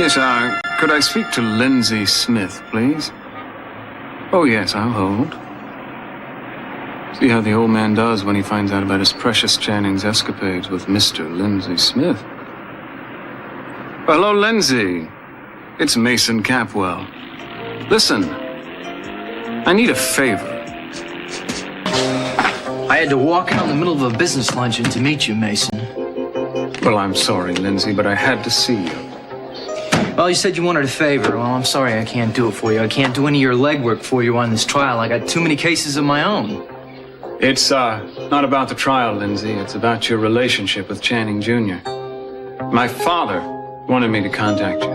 Yes, could I speak to Lindsay Smith, please? Oh, yes, I'll hold. See how the old man does when he finds out about his precious Channing's escapades with Mr. Lindsay Smith. Hello, Lindsay. It's Mason Capwell. Listen, I need a favor. I had to walk out in the middle of a business luncheon to meet you, Mason. Well, I'm sorry, Lindsay, but I had to see you. Well, you said you wanted a favor. Well, I'm sorry I can't do it for you. I can't do any of your legwork for you on this trial. I got too many cases of my own. It's, not about the trial, Lindsay. It's about your relationship with Channing Jr. My father wanted me to contact you.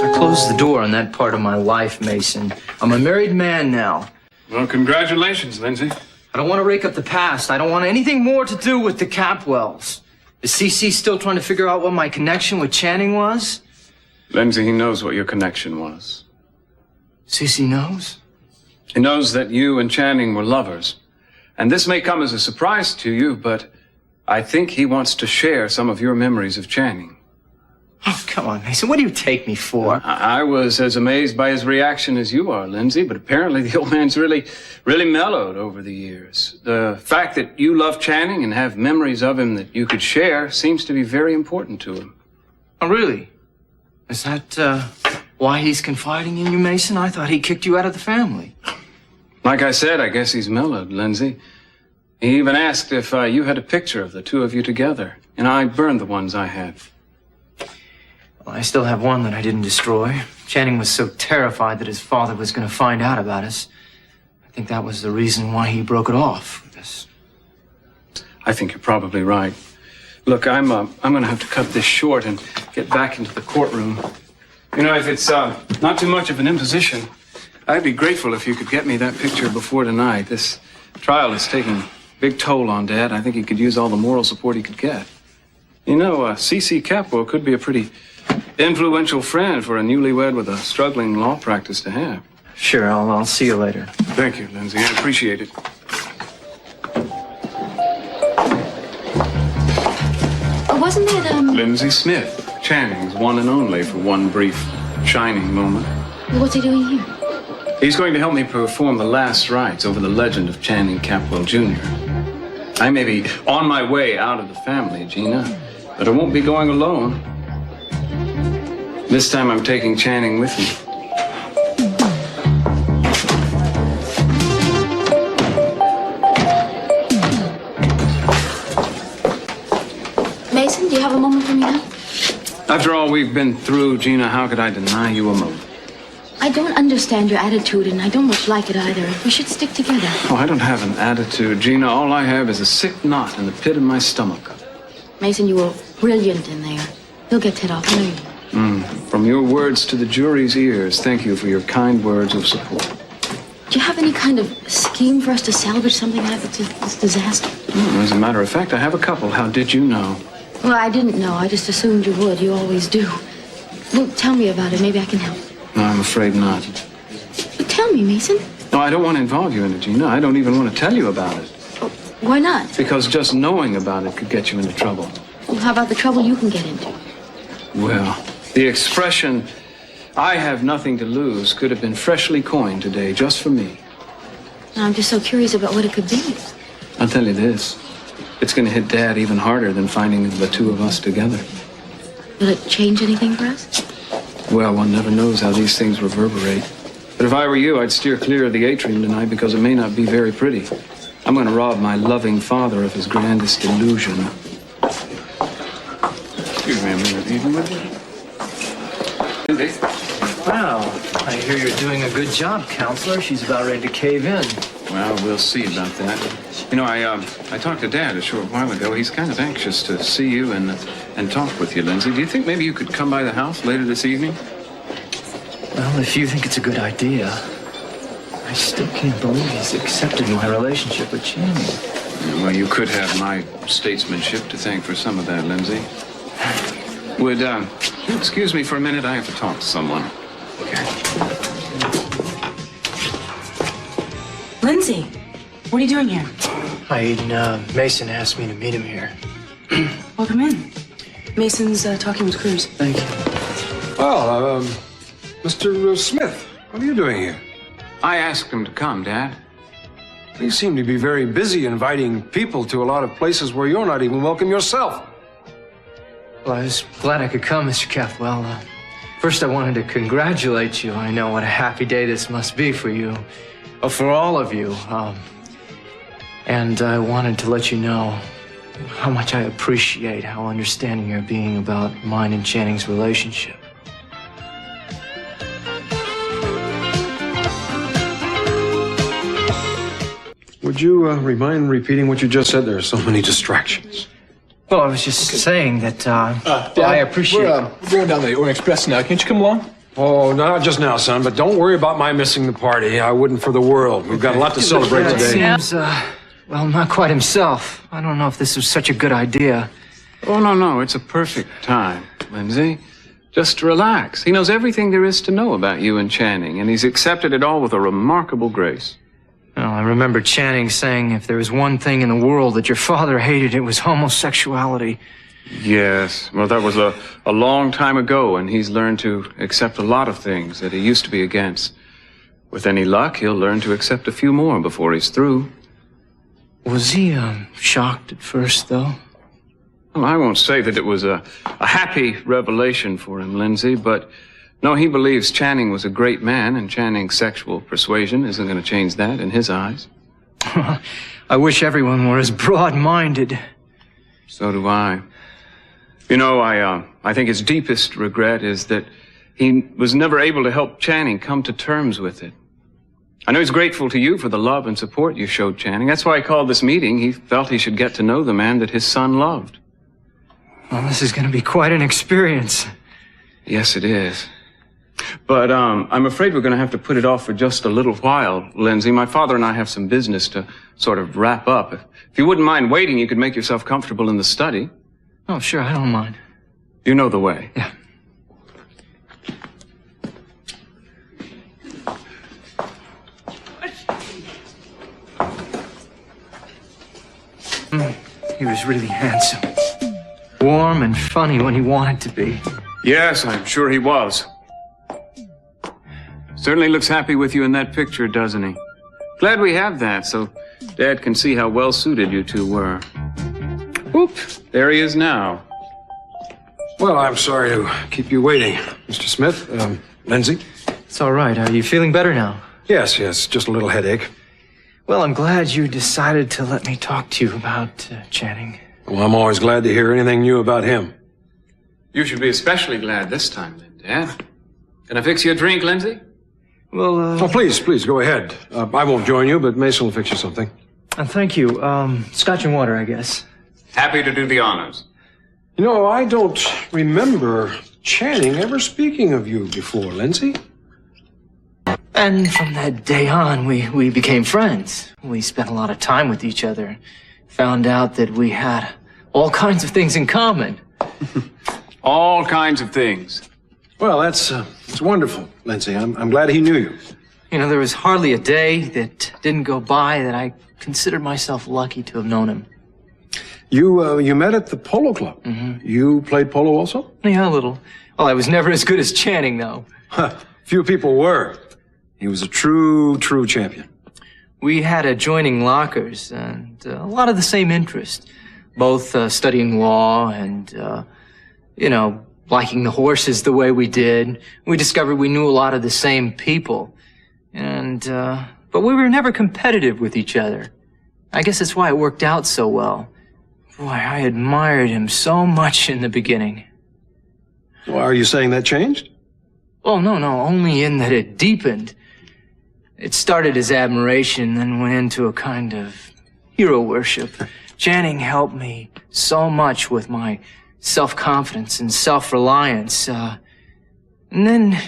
I closed the door on that part of my life, Mason. I'm a married man now. Well, congratulations, Lindsay. I don't want to rake up the past. I don't want anything more to do with the Capwells. Is CC still trying to figure out what my connection with Channing was? Lindsay, he knows what your connection was. CC knows? He knows that you and Channing were lovers. And this may come as a surprise to you, but I think he wants to share some of your memories of Channing. Oh, come on, Mason. What do you take me for? I was as amazed by his reaction as you are, Lindsay, but apparently the old man's really mellowed over the years. The fact that you love Channing and have memories of him that you could share seems to be very important to him. Oh, really? Is that, why he's confiding in you, Mason? I thought he kicked you out of the family. Like I said, I guess he's mellowed, Lindsay. He even asked if you had a picture of the two of you together, and I burned the ones I had. Well, I still have one that I didn't destroy. Channing was so terrified that his father was going to find out about us. I think that was the reason why he broke it off with us. I think you're probably right. Look, I'm going to have to cut this short and get back into the courtroom. You know, if it's not too much of an imposition, I'd be grateful if you could get me that picture before tonight. This trial is taking a big toll on Dad. I think he could use all the moral support he could get. You know, C.C. Capwell could be a pretty influential friend for a newlywed with a struggling law practice to have. Sure, I'll see you later. Thank you, Lindsay. I appreciate it. Wasn't it, Lindsay Smith, Channing's one and only for one brief, shining moment. What's he doing here? He's going to help me perform the last rites over the legend of Channing Capwell Jr. I may be on my way out of the family, Gina, but I won't be going alone. This time I'm taking Channing with me. Mason, do you have a moment for me now? After all we've been through, Gina, how could I deny you a moment? I don't understand your attitude, and I don't much like it either. We should stick together. Oh, I don't have an attitude, Gina. All I have is a sick knot in the pit of my stomach. Mason, you were brilliant in there. You'll get Ted off, I know you. From your words to the jury's ears, thank you for your kind words of support. Do you have any kind of scheme for us to salvage something out of this disaster? As a matter of fact, I have a couple. How did you know? Well, I didn't know. I just assumed you would. You always do. Well, tell me about it. Maybe I can help. No, I'm afraid not. But tell me, Mason. No, I don't want to involve you in it, Gina. I don't even want to tell you about it. Oh, why not? Because just knowing about it could get you into trouble. Well, how about the trouble you can get into? Well, the expression, I have nothing to lose, could have been freshly coined today just for me. Now, I'm just so curious about what it could be. I'll tell you this. It's going to hit Dad even harder than finding the two of us together. Will it change anything for us? Well, one never knows how these things reverberate. But if I were you, I'd steer clear of the atrium tonight because it may not be very pretty. I'm going to rob my loving father of his grandest illusion. Excuse me a minute, even with you. Lindy? Wow, I hear you're doing a good job, counselor. She's about ready to cave in. Well, we'll see about that. You know, I talked to Dad a short while ago. He's kind of anxious to see you and talk with you, Lindsay. Do you think maybe you could come by the house later this evening? Well, if you think it's a good idea, I still can't believe he's accepted my relationship with Channing. Well, you could have my statesmanship to thank for some of that, Lindsay. Would, you excuse me for a minute? I have to talk to someone. Okay. Lindsay, what are you doing here? Mason asked me to meet him here. Welcome in. Mason's talking with Cruz. Thank you. Well, Mr. Smith, what are you doing here? I asked him to come, Dad. You seem to be very busy inviting people to a lot of places where you're not even welcome yourself. Well, I was glad I could come, Mr. Cathwell. First, I wanted to congratulate you. I know what a happy day this must be for you. For all of you. And I wanted to let you know how much I appreciate how understanding you're being about mine and Channing's relationship. Would you mind repeating what you just said? There are so many distractions. Well, I was just saying that Dad, I appreciate... We're going down the Orient Express now. Can't you come along? Oh, not just now, son, but don't worry about my missing the party. I wouldn't for the world. We've got a lot to celebrate Dad today. seems, well, not quite himself. I don't know if this was such a good idea. Oh, no. It's a perfect time, Lindsay. Just relax. He knows everything there is to know about you and Channing, and he's accepted it all with a remarkable grace. Well, I remember Channing saying if there was one thing in the world that your father hated, it was homosexuality. Yes. Well, that was a long time ago, and he's learned to accept a lot of things that he used to be against. With any luck, he'll learn to accept a few more before he's through. Was he, shocked at first, though? Well, I won't say that it was a happy revelation for him, Lindsay, but no, he believes Channing was a great man, and Channing's sexual persuasion isn't going to change that in his eyes. I wish everyone were as broad-minded. So do I. You know, I think his deepest regret is that he was never able to help Channing come to terms with it. I know he's grateful to you for the love and support you showed Channing. That's why he called this meeting. He felt he should get to know the man that his son loved. Well, this is going to be quite an experience. Yes, it is. But I'm afraid we're going to have to put it off for just a little while, Lindsay. My father and I have some business to sort of wrap up. If you wouldn't mind waiting, you could make yourself comfortable in the study. Oh, sure, I don't mind. You know the way. Yeah. He was really handsome. Warm and funny when he wanted to be. Yes, I'm sure he was. Certainly looks happy with you in that picture, doesn't he? Glad we have that, so Dad can see how well suited you two were. Whoop, there he is now. Well, I'm sorry to keep you waiting, Mr. Smith. Lindsay? It's all right. Are you feeling better now? Yes, just a little headache. Well, I'm glad you decided to let me talk to you about Channing. Well, I'm always glad to hear anything new about him. You should be especially glad this time, then, Dad. Can I fix you a drink, Lindsay? Well, Oh, please, go ahead. I won't join you, but Mason will fix you something. thank you. Scotch and water, I guess. Happy to do the honors. You know, I don't remember Channing ever speaking of you before, Lindsay. And from that day on, we became friends. We spent a lot of time with each other. Found out that we had all kinds of things in common. All kinds of things. Well, that's wonderful, Lindsay. I'm glad he knew you. You know, there was hardly a day that didn't go by that I considered myself lucky to have known him. You met at the polo club. Mm-hmm. You played polo also? Yeah, a little. Well, I was never as good as Channing, though. Few people were. He was a true champion. We had adjoining lockers and a lot of the same interests. Both studying law and, liking the horses the way we did. We discovered we knew a lot of the same people. But we were never competitive with each other. I guess that's why it worked out so well. Boy, I admired him so much in the beginning. Well, are you saying that changed? Oh, no, only in that it deepened. It started as admiration, then went into a kind of hero worship. Channing helped me so much with my self-confidence and self-reliance. And then,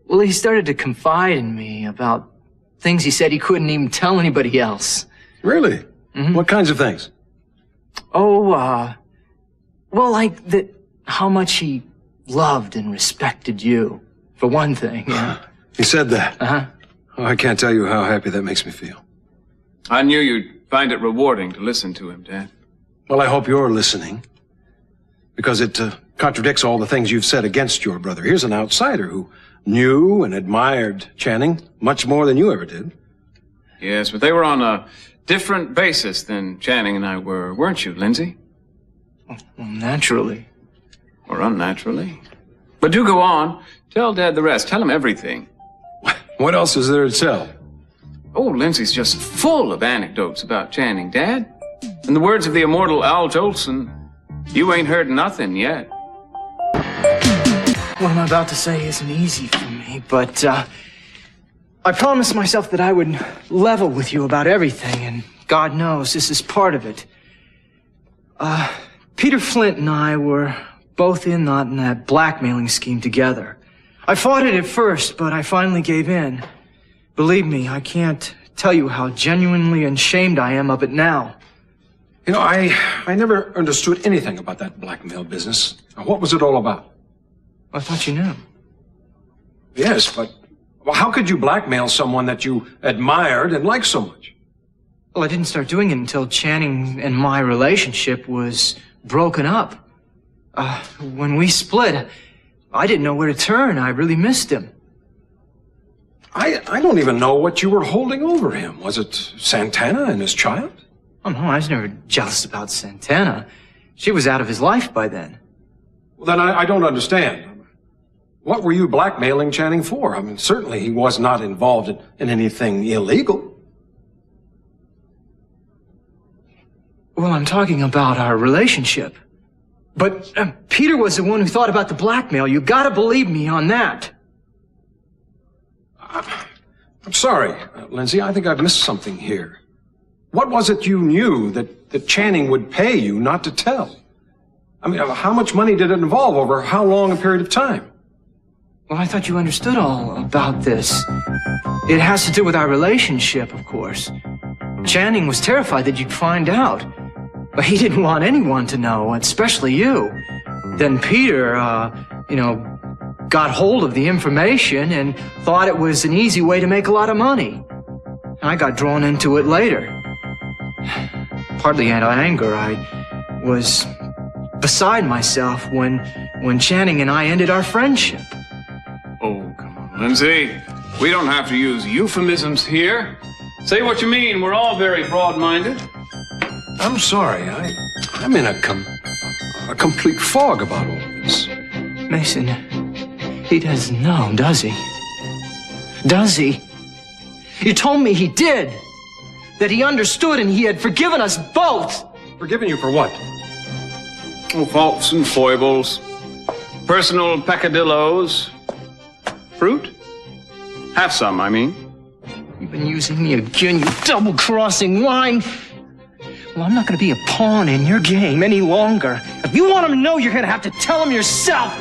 well, he started to confide in me about things he said he couldn't even tell anybody else. Really? Mm-hmm. What kinds of things? Well, like that, how much he loved and respected you, for one thing. Yeah. He said that. Uh-huh. Oh, I can't tell you how happy that makes me feel. I knew you'd find it rewarding to listen to him, Dad. Well, I hope you're listening. because it contradicts all the things you've said against your brother. Here's an outsider who knew and admired Channing much more than you ever did. Yes, but they were on a different basis than Channing and I were, weren't you, Lindsay? Well, naturally. Or unnaturally. But do go on. Tell Dad the rest. Tell him everything. What else is there to tell? Oh, Lindsay's just full of anecdotes about Channing, Dad. In the words of the immortal Al Jolson, you ain't heard nothing yet. What I'm about to say isn't easy for me, but I promised myself that I would level with you about everything, and God knows this is part of it. Peter Flint and I were both in that blackmailing scheme together. I fought it at first, but I finally gave in. Believe me, I can't tell you how genuinely ashamed I am of it now. You know, I never understood anything about that blackmail business. Now, what was it all about? I thought you knew. Yes, but well, how could you blackmail someone that you admired and liked so much? Well, I didn't start doing it until Channing and my relationship was broken up. When we split, I didn't know where to turn. I really missed him. I don't even know what you were holding over him. Was it Santana and his child? Oh, no, I was never jealous about Santana. She was out of his life by then. Well, then I don't understand. What were you blackmailing Channing for? I mean, certainly he was not involved in anything illegal. Well, I'm talking about our relationship. But Peter was the one who thought about the blackmail. You gotta believe me on that. I'm sorry, Lindsay. I think I've missed something here. What was it you knew that Channing would pay you not to tell? I mean, how much money did it involve over how long a period of time? Well, I thought you understood all about this. It has to do with our relationship, of course. Channing was terrified that you'd find out. But he didn't want anyone to know, especially you. Then Peter, got hold of the information and thought it was an easy way to make a lot of money. I got drawn into it later. Partly out of anger, I was beside myself when Channing and I ended our friendship. Oh, come on, Lindsay. We don't have to use euphemisms here. Say what you mean. We're all very broad-minded. I'm sorry. I'm in a complete fog about all of this. Mason, he doesn't know, does he? Does he? You told me he did. That he understood and he had forgiven us both. Forgiven you for what? Oh, faults and foibles. Personal peccadillos. Fruit? Have some, I mean. You've been using me again, you double-crossing line. Well, I'm not going to be a pawn in your game any longer. If you want him to know, you're going to have to tell him yourself.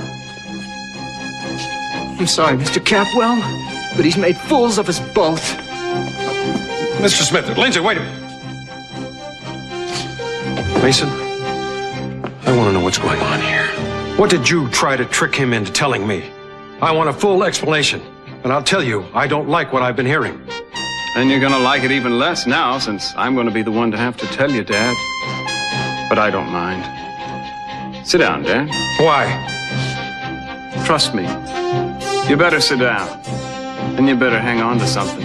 I'm sorry, Mr. Capwell, but he's made fools of us both. Mr. Smith, Lindsay, wait a minute. Mason, I want to know what's going on here. What did you try to trick him into telling me? I want a full explanation. And I'll tell you, I don't like what I've been hearing. And you're gonna like it even less now, since I'm gonna be the one to have to tell you, Dad. But I don't mind. Sit down, Dad. Why? Trust me. You better sit down. And you better hang on to something.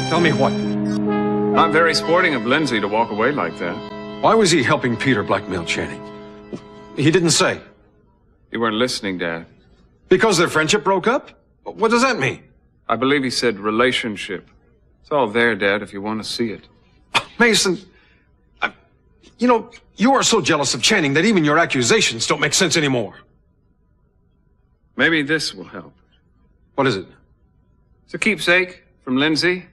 Tell me what? Not very sporting of Lindsay to walk away like that. Why was he helping Peter blackmail Channing? He didn't say. You weren't listening, Dad. Because their friendship broke up? What does that mean? I believe he said relationship. It's all there, Dad, if you want to see it. Mason, you are so jealous of Channing that even your accusations don't make sense anymore. Maybe this will help. What is it? It's a keepsake from Lindsay.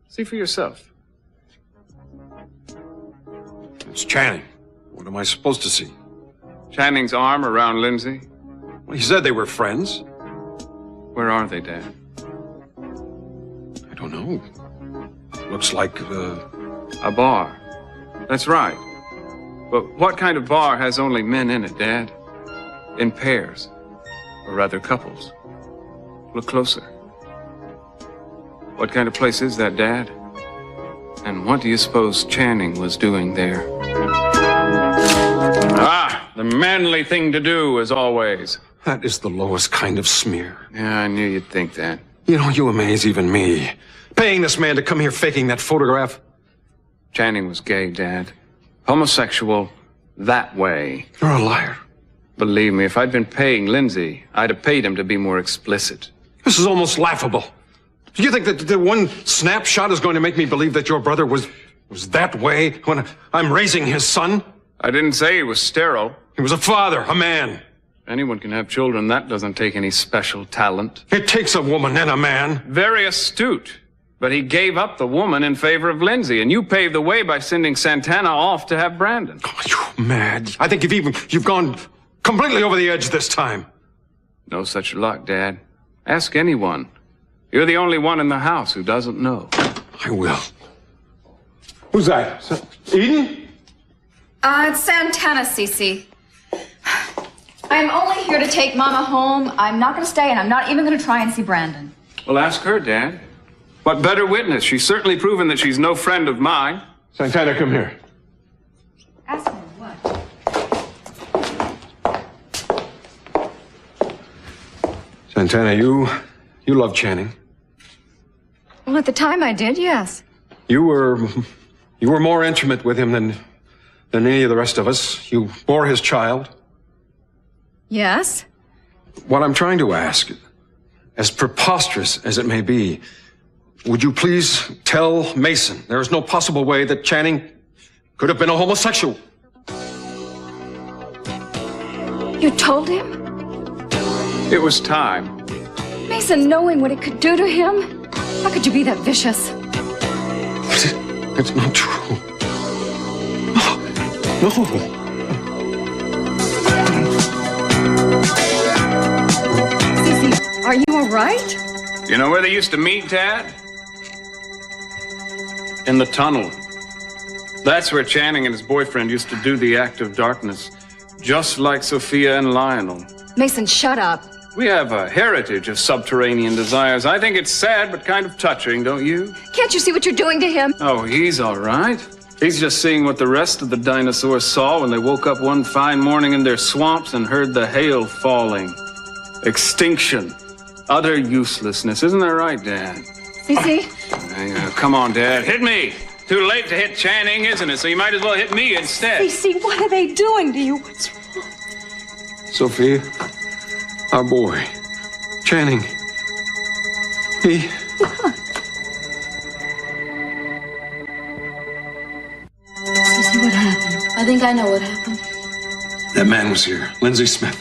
See for yourself. It's Channing. What am I supposed to see? Channing's arm around Lindsay. Well, he said they were friends. Where are they, Dad? I don't know. Looks like a bar. That's right. But what kind of bar has only men in it, Dad? In pairs. Or rather, couples. Look closer. What kind of place is that, Dad? And what do you suppose Channing was doing there? Ah, the manly thing to do, as always. That is the lowest kind of smear. Yeah, I knew you'd think that. You know, you amaze even me. Paying this man to come here faking that photograph. Channing was gay, Dad. Homosexual, that way. You're a liar. Believe me, if I'd been paying Lindsay, I'd have paid him to be more explicit. This is almost laughable. Do you think that the one snapshot is going to make me believe that your brother was that way when I'm raising his son? I didn't say he was sterile. He was a father, a man. Anyone can have children. That doesn't take any special talent. It takes a woman and a man. Very astute. But he gave up the woman in favor of Lindsay, and you paved the way by sending Santana off to have Brandon. Are you mad? I think you've gone completely over the edge this time. No such luck, Dad. Ask anyone. You're the only one in the house who doesn't know. I will. Who's that? Eden? It's Santana, Cece. I'm only here to take Mama home. I'm not going to stay, and I'm not even going to try and see Brandon. Well, ask her, Dad. What better witness? She's certainly proven that she's no friend of mine. Santana, come here. Ask her what? Santana, you love Channing. Well, at the time I did, yes. You were more intimate with him than any of the rest of us. You bore his child. Yes? What I'm trying to ask, as preposterous as it may be, would you please tell Mason there is no possible way that Channing could have been a homosexual? You told him? It was time. Mason, knowing what it could do to him? How could you be that vicious? It's not true. No. Cece, are you all right? You know where they used to meet, Dad? In the tunnel. That's where Channing and his boyfriend used to do the act of darkness, just like Sophia and Lionel. Mason, shut up. We have a heritage of subterranean desires. I think it's sad, but kind of touching, don't you? Can't you see what you're doing to him? Oh, he's all right. He's just seeing what the rest of the dinosaurs saw when they woke up one fine morning in their swamps and heard the hail falling. Extinction. Utter uselessness. Isn't that right, Dad? Cece? Come on, Dad. Hit me. Too late to hit Channing, isn't it? So you might as well hit me instead. Cece, what are they doing to you? What's wrong? Sophia, our boy, Channing, he... Cece, what happened? I think I know what happened. That man was here, Lindsay Smith.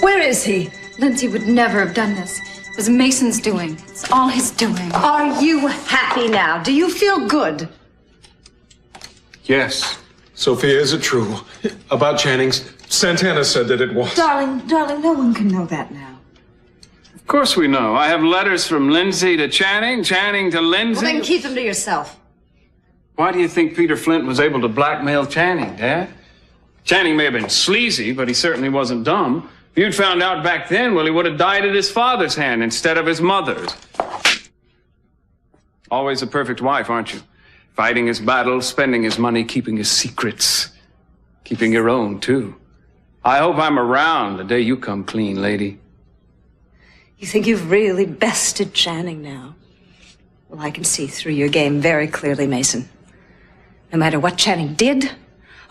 Where is he? Lindsay would never have done this. It was Mason's doing. It's all his doing. Are you happy now? Do you feel good? Yes. Sophia, is it true about Channing's? Santana said that it was. Darling, no one can know that now. Of course we know. I have letters from Lindsay to Channing, Channing to Lindsay. Well, then keep them to yourself. Why do you think Peter Flint was able to blackmail Channing, Dad? Channing may have been sleazy, but he certainly wasn't dumb. If you'd found out back then, well, he would have died at his father's hand instead of his mother's. Always a perfect wife, aren't you? Fighting his battles, spending his money, keeping his secrets. Keeping your own, too. I hope I'm around the day you come clean, lady. You think you've really bested Channing now? Well, I can see through your game very clearly, Mason. No matter what Channing did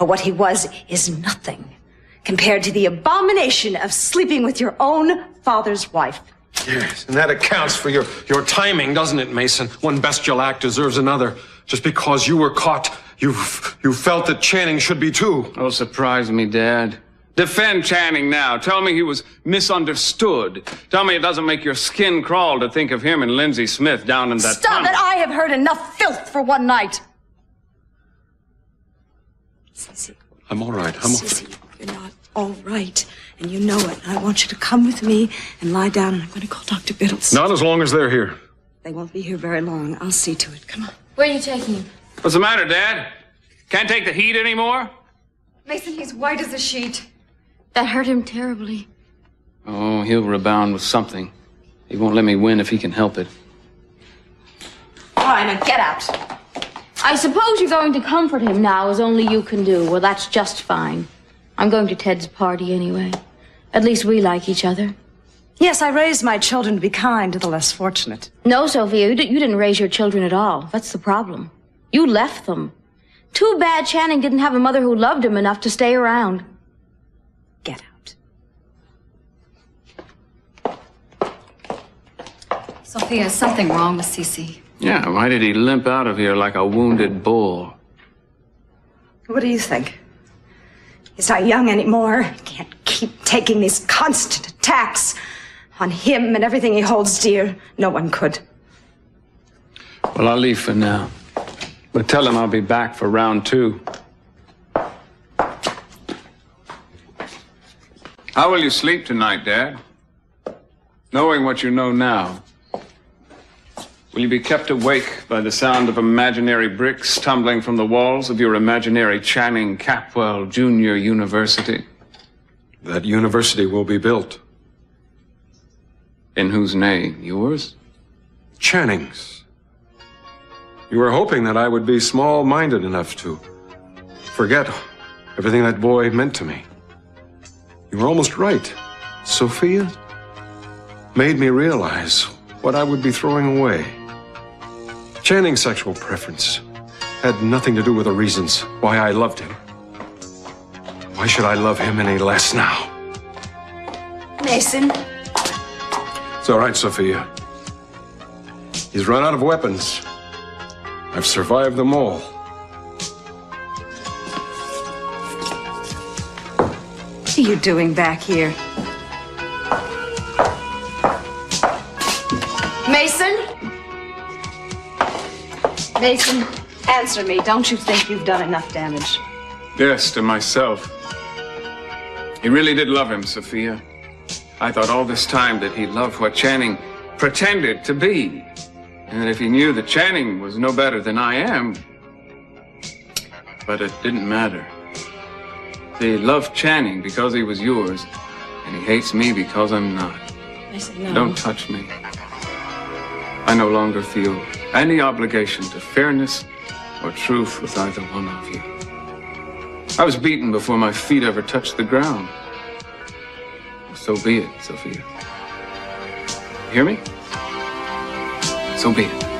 or what he was is nothing compared to the abomination of sleeping with your own father's wife. Yes, and that accounts for your timing, doesn't it, Mason? One bestial act deserves another. Just because you were caught, you felt that Channing should be too. Oh, surprise me, Dad. Defend Channing now. Tell me he was misunderstood. Tell me it doesn't make your skin crawl to think of him and Lindsay Smith down in that Stop tunnel. it! I have heard enough filth for one night. Cece. I'm all right. Cece, you're not all right, and you know it. I want you to come with me and lie down, and I'm going to call Dr. Biddles. Not as long as they're here. They won't be here very long. I'll see to it. Come on. Where are you taking him? What's the matter, Dad? Can't take the heat anymore? Mason, he's white as a sheet. That hurt him terribly. Oh, he'll rebound with something. He won't let me win if he can help it. fine, and get out. I suppose you're going to comfort him now, as only you can do. Well, that's just fine. I'm going to Ted's party anyway. At least we like each other. Yes, I raised my children to be kind to the less fortunate. No, Sophia, you didn't raise your children at all. That's the problem. You left them. Too bad Channing didn't have a mother who loved him enough to stay around. Get out. Sophia, is something wrong with Cece? Yeah, why did he limp out of here like a wounded bull? What do you think? He's not young anymore. He can't keep taking these constant attacks on him and everything he holds dear. No one could. Well, I'll leave for now. But tell him I'll be back for round 2. How will you sleep tonight, Dad? Knowing what you know now. Will you be kept awake by the sound of imaginary bricks tumbling from the walls of your imaginary Channing Capwell Junior University? That university will be built. In whose name? Yours? Channing's. You were hoping that I would be small-minded enough to forget everything that boy meant to me. You were almost right. Sophia made me realize what I would be throwing away. Channing's sexual preference had nothing to do with the reasons why I loved him. Why should I love him any less now? Mason. It's all right, Sophia. He's run out of weapons. I've survived them all. What are you doing back here? Mason? Mason, answer me. Don't you think you've done enough damage? Yes, to myself. He really did love him, Sophia. I thought all this time that he loved what Channing pretended to be. And that if he knew that Channing was no better than I am, but it didn't matter. He loved Channing because he was yours, and he hates me because I'm not. Mason, no. Don't touch me. I no longer feel any obligation to fairness or truth with either one of you. I was beaten before my feet ever touched the ground. So be it, Sophia. You hear me? So be it.